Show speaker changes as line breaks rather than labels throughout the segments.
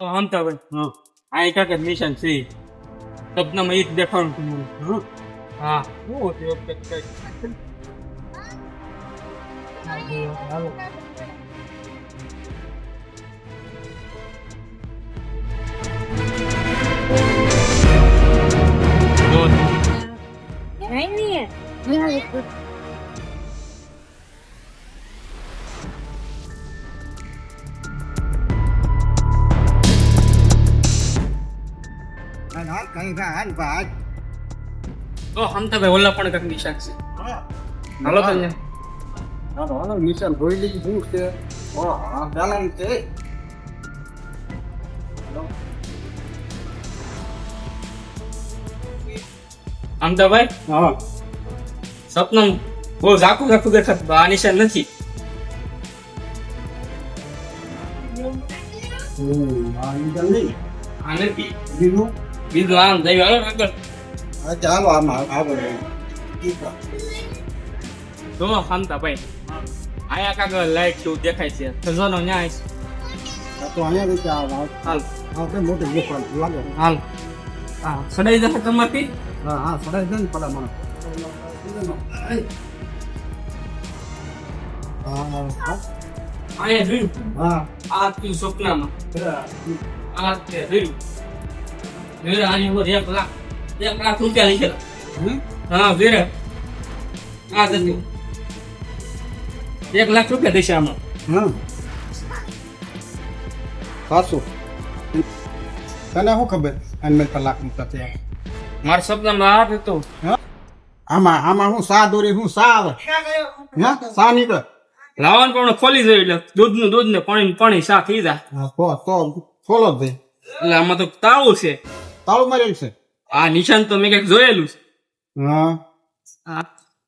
આમ તો ભાઈ આ એક જ નિશાન છે સપનામાં ઈ જ દેખાડું તું હા શું હતું તો આમ તો ભાઈ ઓલા પણ કંઈક નિશાન છે હાલો તો
હાલો નિશાન જોઈ લીધી શું છે હા બેલાન છે
આમ તો ભાઈ
હા
સપનું બહુ ઝાકું ઝાકું દેખાતું આ નિશાન નથી
આ નિશાન નહીં
આ નથી
બીજું
બીજું આમ જઈ હાલો આગળ
હા ચાલો આમાં આગળ
જો શાંતા ભાઈ આયા કાગળ લાઈટ જેવું દેખાય છે ખજાનો ન્યાય છે
તો અહીંયા રીતે
હાલ
આપણે મોટી ગુફા લાગે
હાલ હા સડાઈ જશે તમારથી
હા હા સડાઈ દે ને પડા મને હા
આયા જોયું
હા
આ તું સપનામાં આ તે જોયું વેરે આની ઉપર 1 લાખ રૂપિયા લીધેલા હા વેરે આ જતી 1 લાખ રૂપિયા દેશે આમાં
હા પાછું તને શું ખબર અને કલાક મૂકતા ત્યાં
મારા સપનામાં આ હતો
આમાં હું સા દોરી હું સા આવે હે સા નીકળે
લાવવાનું પણ ખોલી જોયું એટલે દૂધ ને પાણી શા થઈ જાય
હા તો ખોલો જ ભાઈ
એટલે આમાં તો તાળું છે
તાળું મારેલ છે
આ નિશાન તો મેં કંઈક જોયેલું છે
હા
આ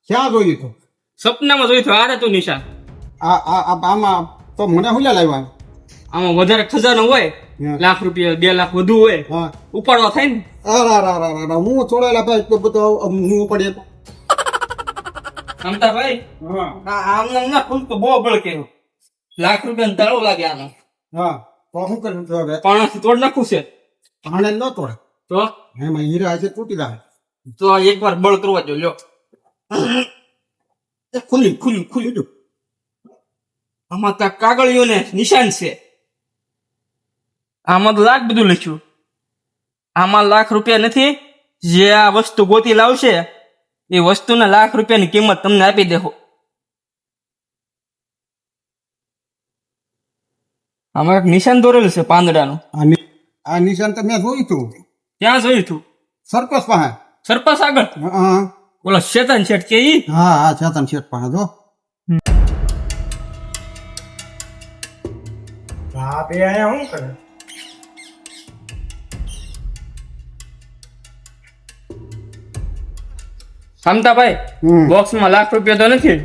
ક્યાં જોયું તું
સપનામાં જોયું હતું આ હતું નિશાન
આમાં તો મને હું લાવ્યા
આમાં વધારે ખજાનો હોય લાખ રૂપિયા 2 લાખ વધુ હોય
હા
ઉપાડવા થાય ને
અરે હું છોડેલા ભાઈ તો બધો હું પડી
સમતા ભાઈ આમ ના ફૂલ તો બહુ બળકે લાખ રૂપિયા તાળું લાગે આનો
હા તો શું કર્યું તો હવે
પાણાથી તોડ નાખું છે
પાણે ન તોડે
તો
એમાં હીરા છે તૂટી જાય
તો એકવાર બળ કરવા જો લ્યો ખુલ્લી જો આમાં તો કાગળિયો ને નિશાન છે આમાં તો લાખ બધું લખ્યું આમાં લાખ રૂપિયા નથી જે આ વસ્તુ ગોતી લાવશે એ વસ્તુના લાખ રૂપિયાની કિંમત તમને આપી દેહો આમાં એક નિશાન દોરેલું છે પાંદડાનું
આ નિશાન તો મેં જોયું તું
ક્યાં જોયું તું
સરકસ પાસે
સરપંચ આગળ
હા
ઓલા શેતાન શેઠ કે ઈ
હા હા ચેતન શેઠ પાસે જો હા બે આયા શું કરે
શામતાભાઈ બોક્સમાં લાખ રૂપિયા તો નથી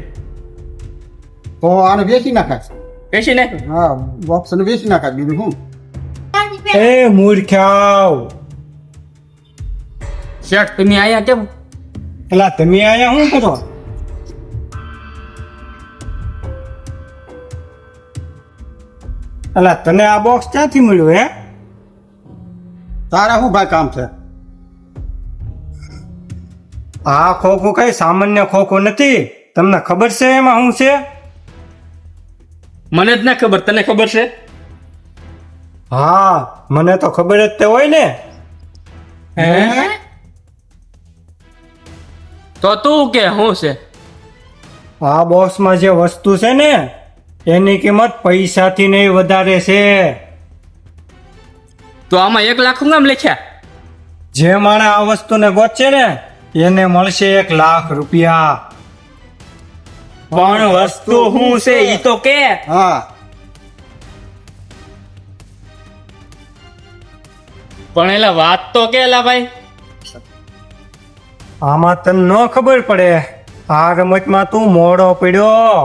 તો આને વેચી નાખાય
પેશી નાખ
હા બોક્સ ને વેચી નાખાય બીજું શું
એ મૂર્ખ્યાવ
શેઠ તમે આયા કેમ
એલા તમે આયા શું કરો એલા તને આ બોક્સ ક્યાંથી મળ્યું હે
તારા શું ભાઈ કામ છે
આ ખોખું કઈ સામાન્ય ખોખું નથી તમને ખબર છે એમાં શું છે
મને જ ના ખબર તને ખબર છે
હા મને તો ખબર જ તે હોય ને
હે તો તું કે શું છે
આ બોક્સમાં જે વસ્તુ છે ને એની કિંમત પૈસાથી નહીં વધારે છે
તો આમાં 1 લાખ નામ લખ્યા
જે માણસ આ વસ્તુને ગોતશે ને એને મળશે 1 લાખ રૂપિયા
પણ વસ્તુ શું છે ઈ તો કે
હા
પણ એલા વાત તો કે એલા ભાઈ
આમાં તને ન ખબર પડે આ રમતમાં તું મોડો પડ્યો